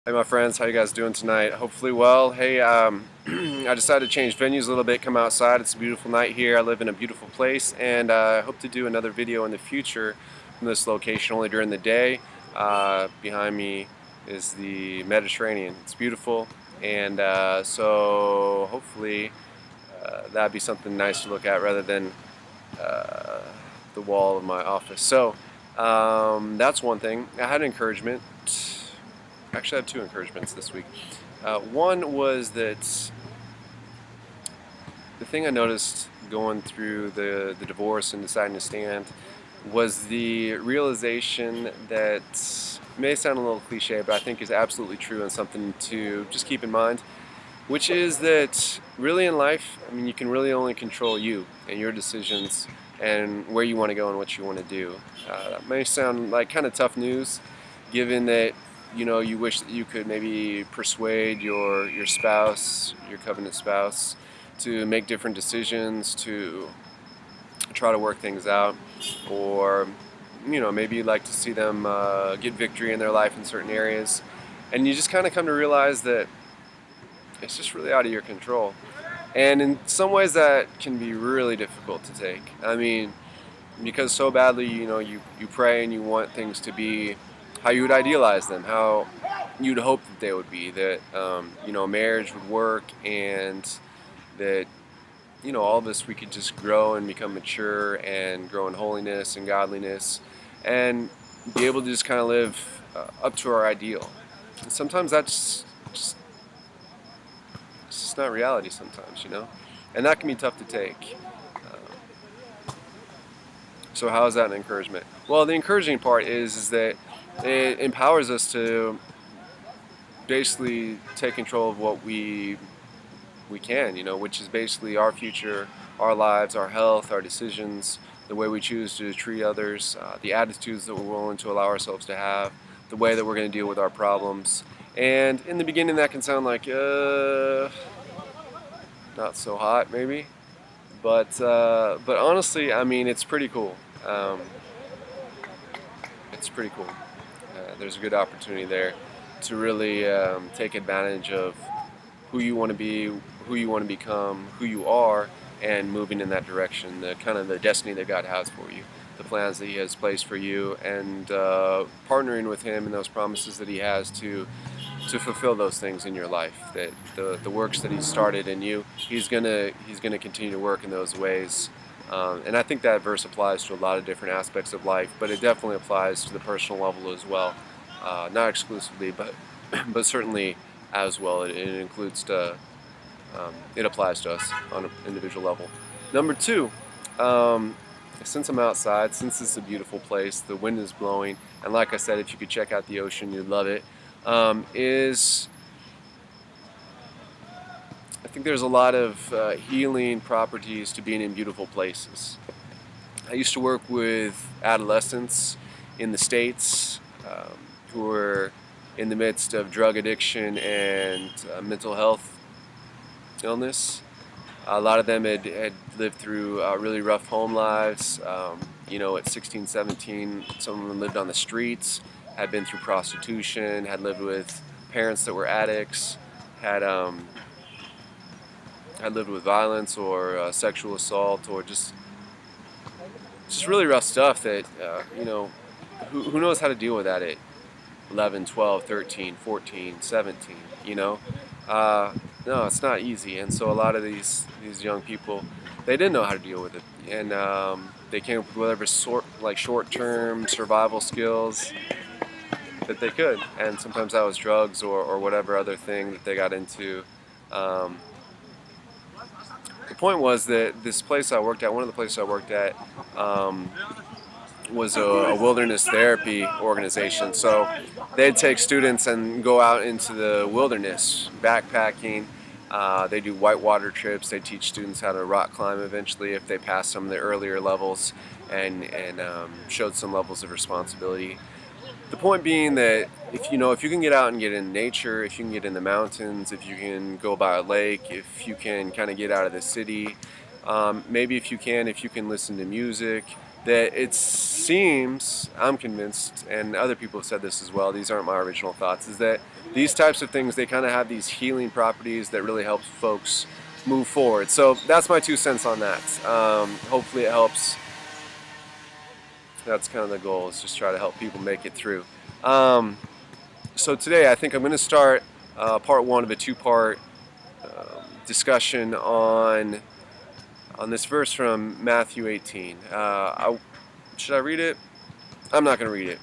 Hey my friends, how you guys doing tonight? Hopefully well. Hey, I decided to change venues a little bit, come outside. It's a beautiful night here. I live in a beautiful place, and I hope to do another video in the future from this location only during the day. Behind me is the Mediterranean. It's beautiful, and so hopefully that'd be something nice to look at rather than uh, the wall of my office. So that's one thing. I had encouragement. Actually, I had two encouragements this week. One was that the thing I noticed going through the divorce and deciding to stand was the realization that may sound a little cliche, but I think is absolutely true and something to just keep in mind, which is that really in life, I mean, you can really only control you and your decisions and where you want to go and what you want to do. That may sound like kind of tough news, given that you wish that you could maybe persuade your spouse, your covenant spouse, to make different decisions, to try to work things out, or maybe you'd like to see them get victory in their life in certain areas, and you just kind of come to realize that it's just really out of your control. And in some ways that can be really difficult to take. I mean, because so badly, you pray and you want things to be how you would idealize them, how you'd hope that they would be, that marriage would work, and that all of us, we could just grow and become mature and grow in holiness and godliness and be able to just kind of live up to our ideal. And sometimes that's just it's just not reality sometimes, and that can be tough to take. So how is that an encouragement? Well, the encouraging part is that it empowers us to basically take control of what we can, which is basically our future, our lives, our health, our decisions, the way we choose to treat others, the attitudes that we're willing to allow ourselves to have, the way that we're going to deal with our problems. And in the beginning, that can sound like not so hot, maybe, but honestly, I mean, it's pretty cool. It's pretty cool. There's a good opportunity there to really take advantage of who you want to be, who you want to become, who you are, and moving in that direction, the kind of the destiny that God has for you, the plans that He has placed for you, and partnering with Him in those promises that He has to fulfill those things in your life. That the works that He started in you, He's gonna continue to work in those ways. And I think that verse applies to a lot of different aspects of life, but it definitely applies to the personal level as well. Not exclusively, but but certainly as well. It includes it applies to us on an individual level. Number two, since I'm outside, since it's a beautiful place, the wind is blowing, and like I said, if you could check out the ocean, you'd love it. Is I think there's a lot of healing properties to being in beautiful places. I used to work with adolescents in the States who were in the midst of drug addiction and mental health illness. A lot of them had lived through really rough home lives. At 16, 17, some of them lived on the streets, had been through prostitution, had lived with parents that were addicts, had lived with violence or sexual assault, or just really rough stuff that, who knows how to deal with that at 11, 12, 13, 14, 17, No, it's not easy. And so a lot of these young people, they didn't know how to deal with it. And they came up with whatever short-term survival skills that they could. And sometimes that was drugs or whatever other thing that they got into. The point was that this place I worked at, one of the places I worked at, was a wilderness therapy organization. So they'd take students and go out into the wilderness, backpacking. They do whitewater trips. They teach students how to rock climb eventually if they pass some of the earlier levels, and showed some levels of responsibility. The point being that if you can get out and get in nature, if you can get in the mountains, if you can go by a lake, if you can kind of get out of the city, maybe if you can listen to music, that it seems, I'm convinced, and other people have said this as well, these aren't my original thoughts, is that these types of things, they kind of have these healing properties that really help folks move forward. So that's my 2 cents on that. Hopefully it helps. That's kind of the goal, is just try to help people make it through. So today I think I'm going to start part one of a two-part discussion on this verse from Matthew 18. Should I read it? I'm not going to read it.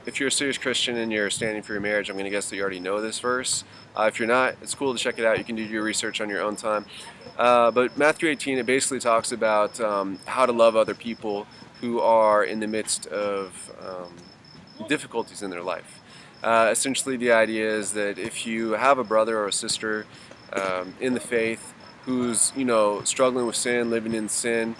If you're a serious Christian and you're standing for your marriage, I'm going to guess that you already know this verse. If you're not, it's cool to check it out. You can do your research on your own time. But Matthew 18, it basically talks about how to love other people who are in the midst of difficulties in their life. Essentially, the idea is that if you have a brother or a sister in the faith who's, struggling with sin, living in sin,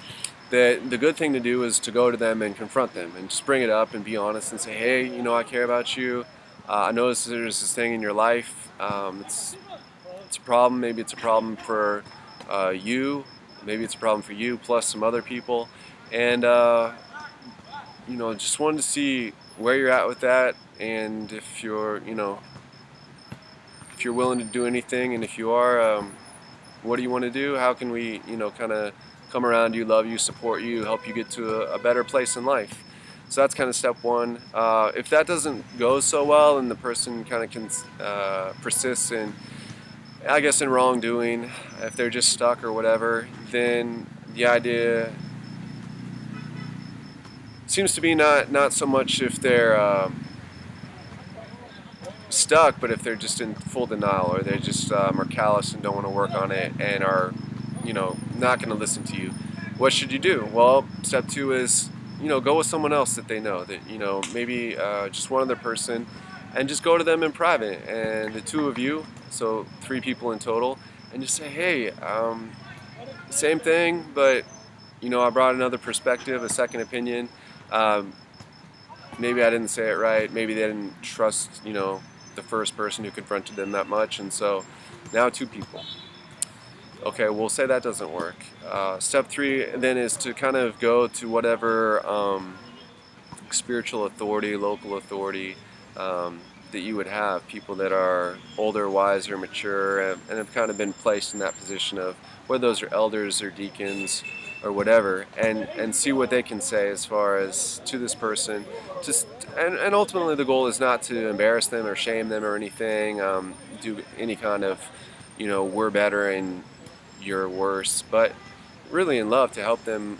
that the good thing to do is to go to them and confront them and just bring it up and be honest and say, hey, I care about you. I notice there's this thing in your life. It's a problem. Maybe it's a problem for you. Maybe it's a problem for you plus some other people. And, just wanted to see where you're at with that, and if you're, if you're willing to do anything, and if you are, what do you want to do? How can we, kind of come around you, love you, support you, help you get to a better place in life? So that's kind of step one. If that doesn't go so well and the person kind of can persist in, I guess, in wrongdoing, if they're just stuck or whatever, then the idea seems to be not so much if they're stuck, but if they're just in full denial, or they just are callous and don't want to work on it and are, not going to listen to you. What should you do? Well, step two is, go with someone else that they know, that, maybe just one other person, and just go to them in private, and the two of you, so 3 people in total, and just say, hey, same thing, but, I brought another perspective, a second opinion. Maybe I didn't say it right. Maybe they didn't trust, the first person who confronted them that much, and so now 2 people. Okay, we'll say that doesn't work. Step 3 then is to kind of go to whatever spiritual authority, local authority that you would have, people that are older, wiser, mature, and have kind of been placed in that position of whether those are elders or deacons or whatever, and see what they can say as far as to this person. Just and ultimately the goal is not to embarrass them or shame them or anything, do any kind of, we're better and you're worse, but really in love to help them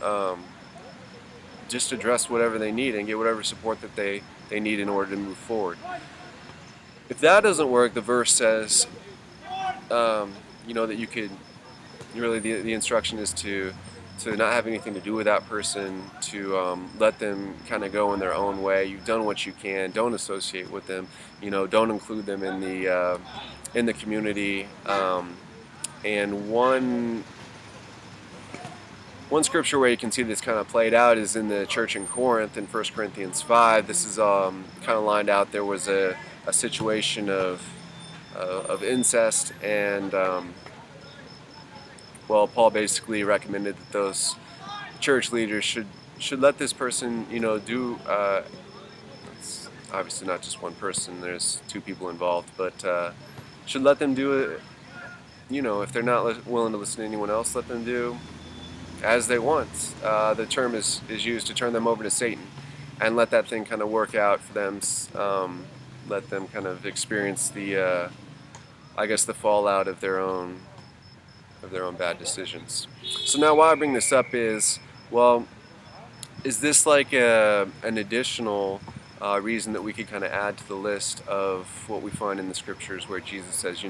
just address whatever they need and get whatever support that they need in order to move forward. If that doesn't work, the verse says, that you could really, the instruction is to not have anything to do with that person, to let them kind of go in their own way. You've done what you can. Don't associate with them. Don't include them in the community. And one scripture where you can see this kind of played out is in the church in Corinth in 1 Corinthians 5. This is kind of lined out. There was a situation of incest, and Paul basically recommended that those church leaders should let this person, do. It's obviously not just one person. There's 2 people involved, but should let them do it. If they're not willing to listen to anyone else, let them do as they want. The term is used to turn them over to Satan, and let that thing kind of work out for them. Let them kind of experience the fallout of their own bad decisions. So now why I bring this up is, is this like an additional reason that we could kind of add to the list of what we find in the scriptures where Jesus says,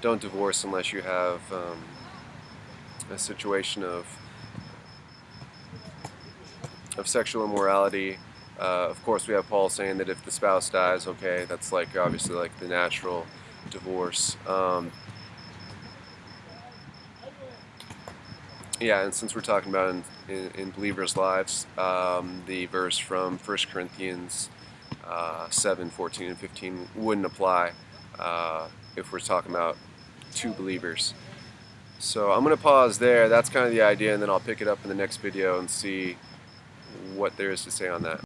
don't divorce unless you have a situation of sexual immorality. Of course, we have Paul saying that if the spouse dies, okay, that's like obviously like the natural divorce. Yeah, and since we're talking about in believers' lives, the verse from 1 Corinthians 7, 14, and 15 wouldn't apply if we're talking about 2 believers. So I'm going to pause there. That's kind of the idea, and then I'll pick it up in the next video and see what there is to say on that.